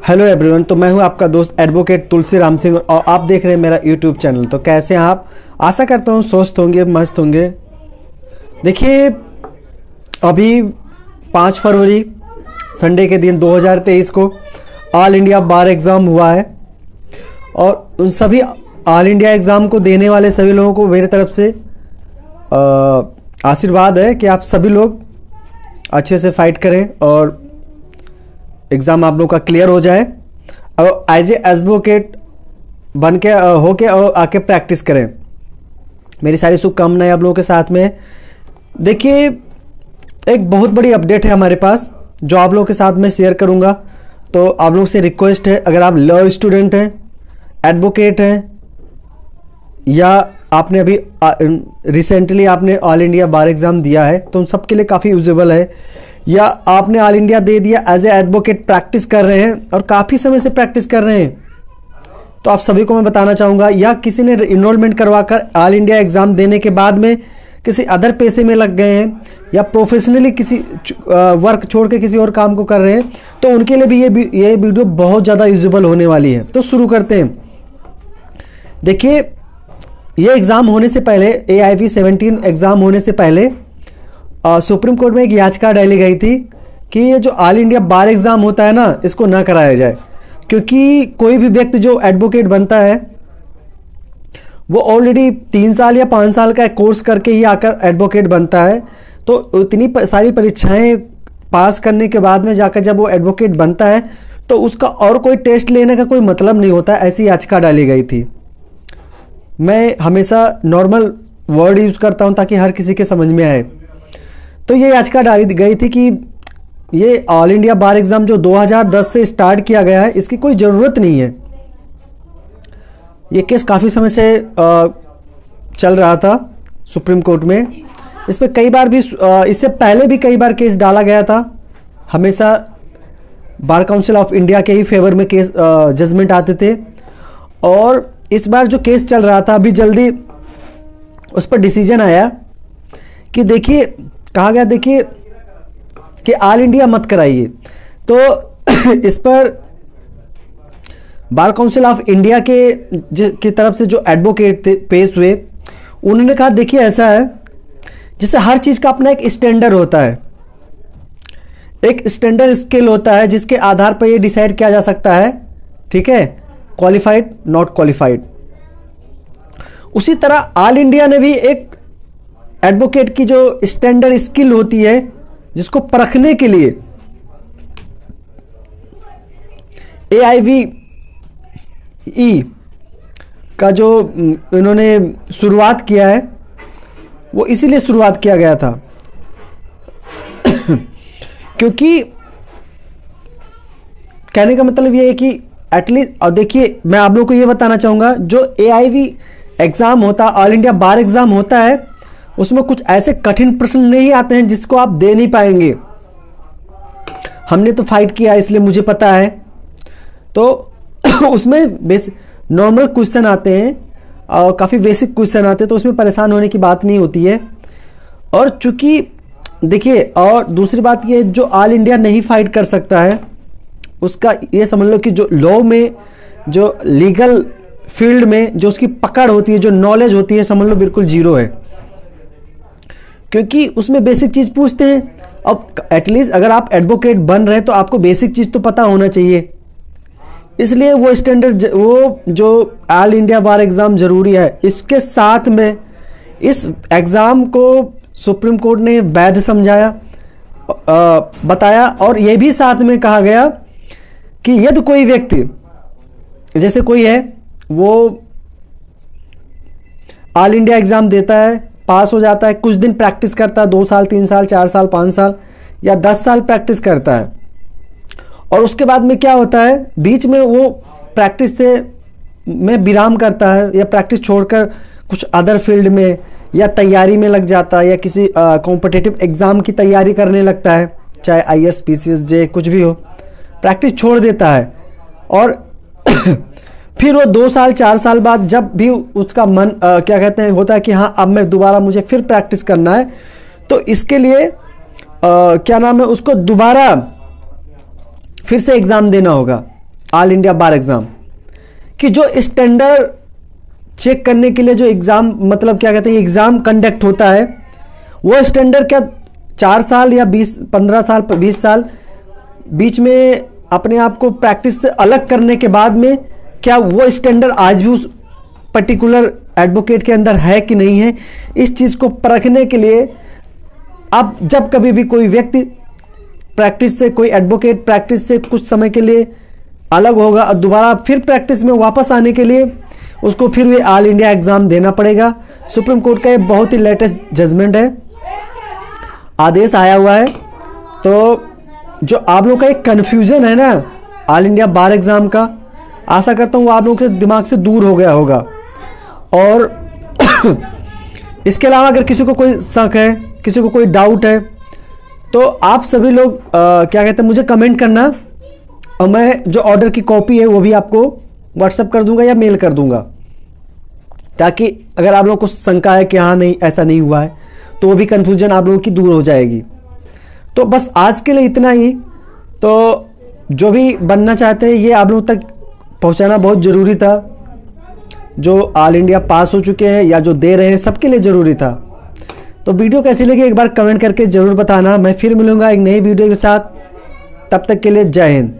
Hello everyone, तो मैं हूं आपका दोस्त एडवोकेट तुलसी राम सिंह और आप देख रहे हैं मेरा यूट्यूब चैनल। तो कैसे हैं आप? आशा करता हूं स्वस्थ होंगे, मस्त होंगे। देखिए, अभी 5 फरवरी संडे के दिन 2023 को ऑल इंडिया बार एग्ज़ाम हुआ है और उन सभी ऑल इंडिया एग्ज़ाम को देने वाले सभी लोगों को मेरी तरफ से आशीर्वाद है कि आप सभी लोग अच्छे से फाइट करें और एग्ज़ाम आप लोगों का क्लियर हो जाए और एज ए एडवोकेट बन के होके और आके प्रैक्टिस करें। मेरी सारी शुभकामनाएं आप लोगों के साथ में। देखिए, एक बहुत बड़ी अपडेट है हमारे पास जो आप लोगों के साथ में शेयर करूंगा। तो आप लोगों से रिक्वेस्ट है, अगर आप लॉ स्टूडेंट हैं, एडवोकेट हैं या आपने अभी रिसेंटली आपने ऑल इंडिया बार एग्ज़ाम दिया है तो उन सब के लिए काफ़ी यूजेबल है, या आपने ऑल इंडिया दे दिया एज ए एडवोकेट प्रैक्टिस कर रहे हैं और काफ़ी समय से प्रैक्टिस कर रहे हैं, तो आप सभी को मैं बताना चाहूँगा, या किसी ने इनरोलमेंट करवाकर ऑल इंडिया एग्ज़ाम देने के बाद में किसी अदर पेशे में लग गए हैं या प्रोफेशनली किसी वर्क छोड़ के किसी और काम को कर रहे हैं, तो उनके लिए भी ये वीडियो बहुत ज़्यादा यूजेबल होने वाली है। तो शुरू करते हैं। देखिए, ये एग्ज़ाम होने से पहले, AIV 17 एग्ज़ाम होने से पहले सुप्रीम कोर्ट में एक याचिका डाली गई थी कि ये जो ऑल इंडिया बार एग्ज़ाम होता है ना, इसको ना कराया जाए, क्योंकि कोई भी व्यक्ति जो एडवोकेट बनता है वो ऑलरेडी 3 साल या 5 साल का कोर्स करके ही आकर एडवोकेट बनता है। तो इतनी सारी परीक्षाएं पास करने के बाद में जाकर जब वो एडवोकेट बनता है तो उसका और कोई टेस्ट लेने का कोई मतलब नहीं होता। ऐसी याचिका डाली गई थी। मैं हमेशा नॉर्मल वर्ड यूज़ करता हूं ताकि हर किसी के समझ में आए। तो ये याचिका डाली गई थी कि ये ऑल इंडिया बार एग्ज़ाम जो 2010 से स्टार्ट किया गया है, इसकी कोई ज़रूरत नहीं है। ये केस काफ़ी समय से चल रहा था सुप्रीम कोर्ट में। इस पर कई बार भी इससे पहले भी कई बार केस डाला गया था। हमेशा बार काउंसिल ऑफ इंडिया के ही फेवर में केस जजमेंट आते थे, और इस बार जो केस चल रहा था अभी जल्दी उस पर डिसीजन आया कि देखिए, कहा गया देखिए कि ऑल इंडिया मत कराइए। तो इस पर बार काउंसिल ऑफ इंडिया की तरफ से जो एडवोकेट थे पेश हुए, उन्होंने कहा देखिए ऐसा है, जैसे हर चीज़ का अपना एक स्टैंडर्ड होता है, एक स्टैंडर्ड स्केल होता है जिसके आधार पर यह डिसाइड किया जा सकता है, ठीक है, क्वालिफाइड नॉट क्वालिफाइड। उसी तरह ऑल इंडिया ने भी एक एडवोकेट की जो स्टैंडर्ड स्किल होती है जिसको परखने के लिए AIVE का जो इन्होंने शुरुआत किया है वो इसीलिए शुरुआत किया गया था क्योंकि कहने का मतलब ये है कि एटलीस्ट, और देखिए मैं आप लोगों को ये बताना चाहूँगा, जो AIV एग्ज़ाम होता है, ऑल इंडिया बार एग्ज़ाम होता है, उसमें कुछ ऐसे कठिन प्रश्न नहीं आते हैं जिसको आप दे नहीं पाएंगे। हमने तो फाइट किया इसलिए मुझे पता है। तो उसमें नॉर्मल क्वेश्चन आते हैं और काफ़ी बेसिक क्वेश्चन आते हैं, तो उसमें परेशान होने की बात नहीं होती है। और चूंकि देखिए, और दूसरी बात ये, जो ऑल इंडिया नहीं फाइट कर सकता है उसका ये समझ लो कि जो लॉ में, जो लीगल फील्ड में जो उसकी पकड़ होती है, जो नॉलेज होती है, समझ लो बिल्कुल जीरो है, क्योंकि उसमें बेसिक चीज़ पूछते हैं। अब एटलीस्ट अगर आप एडवोकेट बन रहे हैं तो आपको बेसिक चीज़ तो पता होना चाहिए, इसलिए वो स्टैंडर्ड, वो जो ऑल इंडिया बार एग्ज़ाम ज़रूरी है। इसके साथ में इस एग्ज़ाम को सुप्रीम कोर्ट ने वैध समझाया, बताया, और ये भी साथ में कहा गया कि यदि कोई व्यक्ति, जैसे कोई है वो ऑल इंडिया एग्ज़ाम देता है, पास हो जाता है, कुछ दिन प्रैक्टिस करता है, 2 साल 3 साल 4 साल 5 साल या 10 साल प्रैक्टिस करता है, और उसके बाद में क्या होता है, बीच में वो प्रैक्टिस में विराम करता है या प्रैक्टिस छोड़कर कुछ अदर फील्ड में या तैयारी में लग जाता है, या किसी कॉम्पिटिटिव एग्ज़ाम की तैयारी करने लगता है, चाहे IAS PCS JEE कुछ भी हो, प्रैक्टिस छोड़ देता है, और फिर वो 2 साल 4 साल बाद जब भी उसका मन क्या कहते हैं होता है कि हाँ अब मैं दोबारा, मुझे फिर प्रैक्टिस करना है, तो इसके लिए क्या नाम है, उसको दोबारा फिर से एग्ज़ाम देना होगा। ऑल इंडिया बार एग्जाम कि जो स्टैंडर्ड चेक करने के लिए जो एग्जाम मतलब क्या कहते हैं एग्जाम कंडक्ट होता है, वो स्टैंडर्ड क्या 4 साल या 15 साल 20 साल बीच में अपने आप को प्रैक्टिस से अलग करने के बाद में क्या वो स्टैंडर्ड आज भी उस पर्टिकुलर एडवोकेट के अंदर है कि नहीं है, इस चीज़ को परखने के लिए अब जब कभी भी कोई व्यक्ति प्रैक्टिस से, कोई एडवोकेट प्रैक्टिस से कुछ समय के लिए अलग होगा और दोबारा फिर प्रैक्टिस में वापस आने के लिए उसको फिर भी ऑल इंडिया एग्जाम देना पड़ेगा। सुप्रीम कोर्ट का ये बहुत ही लेटेस्ट जजमेंट है, आदेश आया हुआ है। तो जो आप लोग का एक कन्फ्यूजन है ना ऑल इंडिया बार एग्जाम का, आशा करता हूँ वो आप लोगों के दिमाग से दूर हो गया होगा। और इसके अलावा अगर किसी को कोई शक है, किसी को कोई डाउट है, तो आप सभी लोग क्या कहते हैं मुझे कमेंट करना, और मैं जो ऑर्डर की कॉपी है वो भी आपको व्हाट्सएप कर दूंगा या मेल कर दूंगा, ताकि अगर आप लोगों को शंका है कि हाँ नहीं ऐसा नहीं हुआ है, तो वो भी कन्फ्यूजन आप लोगों की दूर हो जाएगी। तो बस आज के लिए इतना ही। तो जो भी बनना चाहते हैं ये आप लोगों तक पहुंचाना बहुत ज़रूरी था। जो ऑल इंडिया पास हो चुके हैं या जो दे रहे हैं सबके लिए ज़रूरी था। तो वीडियो कैसी लगी एक बार कमेंट करके ज़रूर बताना। मैं फिर मिलूँगा एक नई वीडियो के साथ, तब तक के लिए जय हिंद।